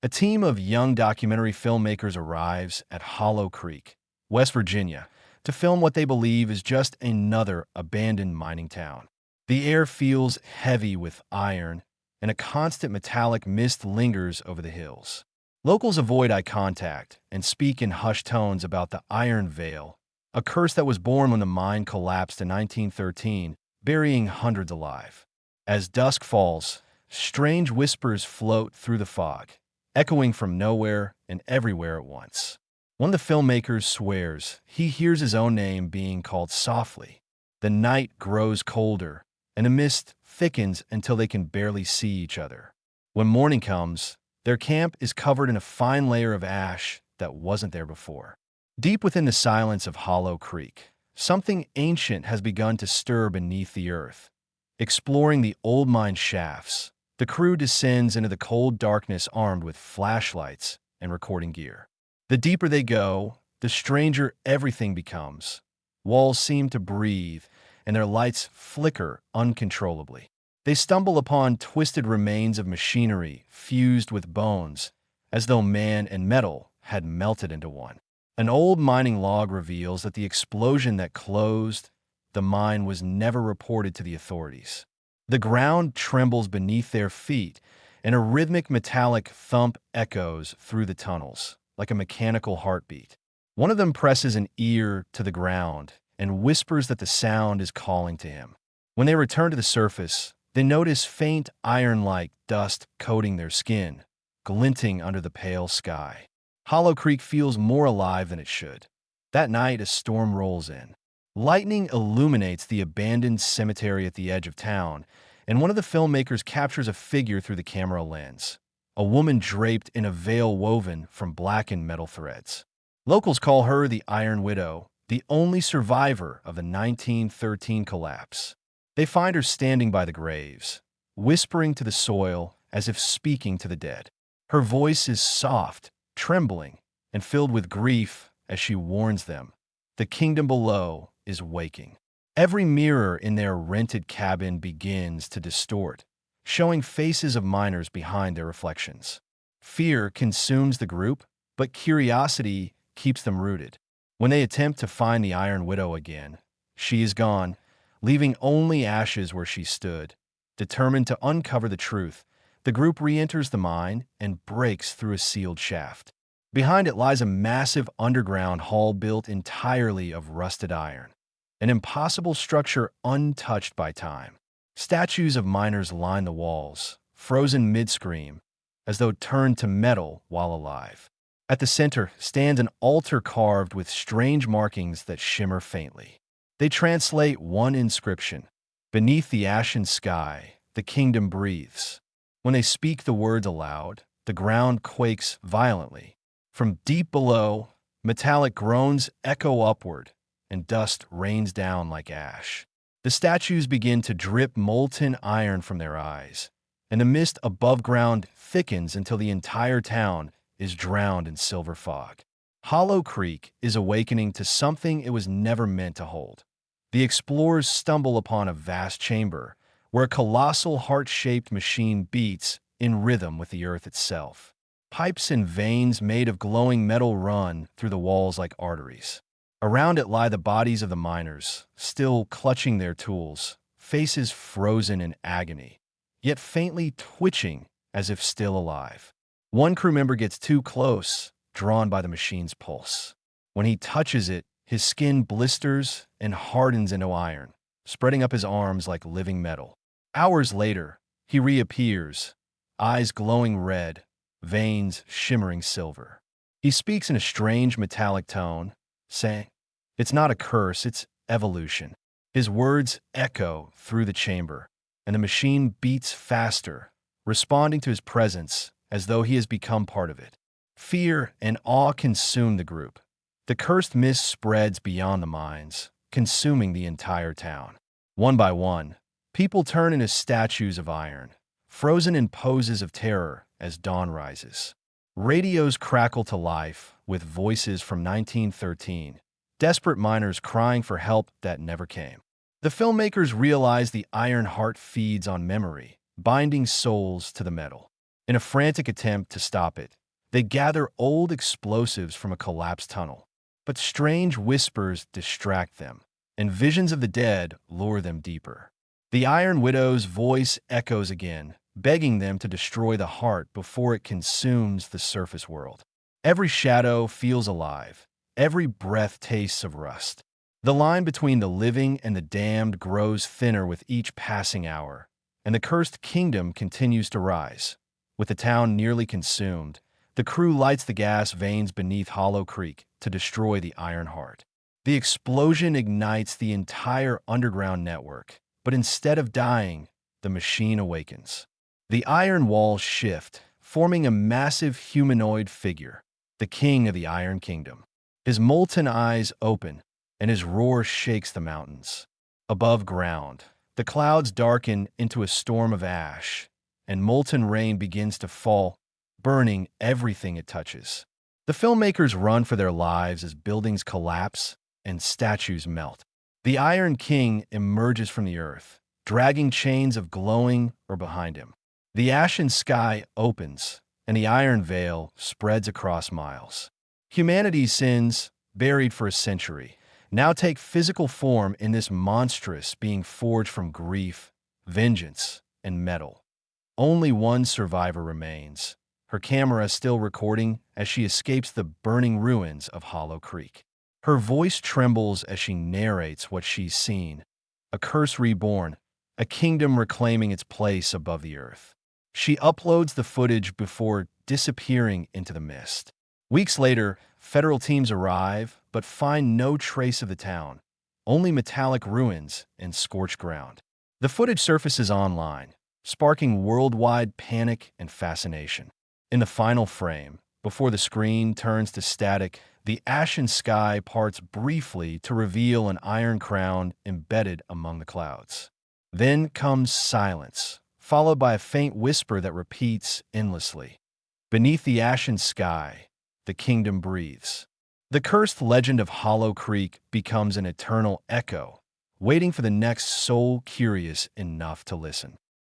A team of young documentary filmmakers arrives at Hollow Creek, West Virginia, to film what they believe is just another abandoned mining town. The air feels heavy with iron, and a constant metallic mist lingers over the hills. Locals avoid eye contact and speak in hushed tones about the Iron Veil, a curse that was born when the mine collapsed in 1913, burying hundreds alive. As dusk falls, strange whispers float through the fog, echoing from nowhere and everywhere at once. One of the filmmakers swears he hears his own name being called softly. The night grows colder, and the mist thickens until they can barely see each other. When morning comes, their camp is covered in a fine layer of ash that wasn't there before. Deep within the silence of Hollow Creek, something ancient has begun to stir beneath the earth. Exploring the old mine shafts, the crew descends into the cold darkness armed with flashlights and recording gear. The deeper they go, the stranger everything becomes. Walls seem to breathe, and their lights flicker uncontrollably. They stumble upon twisted remains of machinery fused with bones, as though man and metal had melted into one. An old mining log reveals that the explosion that closed the mine was never reported to the authorities. The ground trembles beneath their feet, and a rhythmic metallic thump echoes through the tunnels, like a mechanical heartbeat. One of them presses an ear to the ground and whispers that the sound is calling to him. When they return to the surface, they notice faint iron-like dust coating their skin, glinting under the pale sky. Hollow Creek feels more alive than it should. That night, a storm rolls in. Lightning illuminates the abandoned cemetery at the edge of town, and one of the filmmakers captures a figure through the camera lens, a woman draped in a veil woven from blackened metal threads. Locals call her the Iron Widow, the only survivor of the 1913 collapse. They find her standing by the graves, whispering to the soil as if speaking to the dead. Her voice is soft, trembling, and filled with grief as she warns them. The kingdom below is waking. Every mirror in their rented cabin begins to distort, showing faces of miners behind their reflections. Fear consumes the group, but curiosity keeps them rooted. When they attempt to find the Iron Widow again, she is gone, leaving only ashes where she stood. Determined to uncover the truth, the group re-enters the mine and breaks through a sealed shaft. Behind it lies a massive underground hall built entirely of rusted iron, an impossible structure untouched by time. Statues of miners line the walls, frozen mid-scream, as though turned to metal while alive. At the center stands an altar carved with strange markings that shimmer faintly. They translate one inscription: "Beneath the ashen sky, the kingdom breathes." When they speak the words aloud, the ground quakes violently. From deep below, metallic groans echo upward, and dust rains down like ash. The statues begin to drip molten iron from their eyes, and the mist above ground thickens until the entire town is drowned in silver fog. Hollow Creek is awakening to something it was never meant to hold. The explorers stumble upon a vast chamber where a colossal heart-shaped machine beats in rhythm with the earth itself. Pipes and veins made of glowing metal run through the walls like arteries. Around it lie the bodies of the miners, still clutching their tools, faces frozen in agony, yet faintly twitching as if still alive. One crew member gets too close, drawn by the machine's pulse. When he touches it, his skin blisters and hardens into iron, spreading up his arms like living metal. Hours later, he reappears, eyes glowing red, veins shimmering silver. He speaks in a strange metallic tone, saying, "It's not a curse, it's evolution." His words echo through the chamber, and the machine beats faster, responding to his presence as though he has become part of it. Fear and awe consume the group. The cursed mist spreads beyond the mines, consuming the entire town. One by one, people turn into statues of iron, frozen in poses of terror as dawn rises. Radios crackle to life with voices from 1913, desperate miners crying for help that never came. The filmmakers realize the iron heart feeds on memory, binding souls to the metal. In a frantic attempt to stop it, they gather old explosives from a collapsed tunnel. But strange whispers distract them, and visions of the dead lure them deeper. The Iron Widow's voice echoes again, begging them to destroy the heart before it consumes the surface world. Every shadow feels alive. Every breath tastes of rust. The line between the living and the damned grows thinner with each passing hour, and the cursed kingdom continues to rise. With the town nearly consumed, the crew lights the gas veins beneath Hollow Creek to destroy the Iron Heart. The explosion ignites the entire underground network, but instead of dying, the machine awakens. The iron walls shift, forming a massive humanoid figure, the king of the Iron Kingdom. His molten eyes open, and his roar shakes the mountains. Above ground, the clouds darken into a storm of ash, and molten rain begins to fall, burning everything it touches. The filmmakers run for their lives as buildings collapse and statues melt. The Iron King emerges from the earth, dragging chains of glowing ore behind him. The ashen sky opens, and the iron veil spreads across miles. Humanity's sins, buried for a century, now take physical form in this monstrous being forged from grief, vengeance, and metal. Only one survivor remains, her camera still recording as she escapes the burning ruins of Hollow Creek. Her voice trembles as she narrates what she's seen: a curse reborn, a kingdom reclaiming its place above the earth. She uploads the footage before disappearing into the mist. Weeks later, federal teams arrive but find no trace of the town, only metallic ruins and scorched ground. The footage surfaces online, sparking worldwide panic and fascination. In the final frame, before the screen turns to static, the ashen sky parts briefly to reveal an iron crown embedded among the clouds. Then comes silence, followed by a faint whisper that repeats endlessly. Beneath the ashen sky, the kingdom breathes. The cursed legend of Hollow Creek becomes an eternal echo, waiting for the next soul curious enough to listen.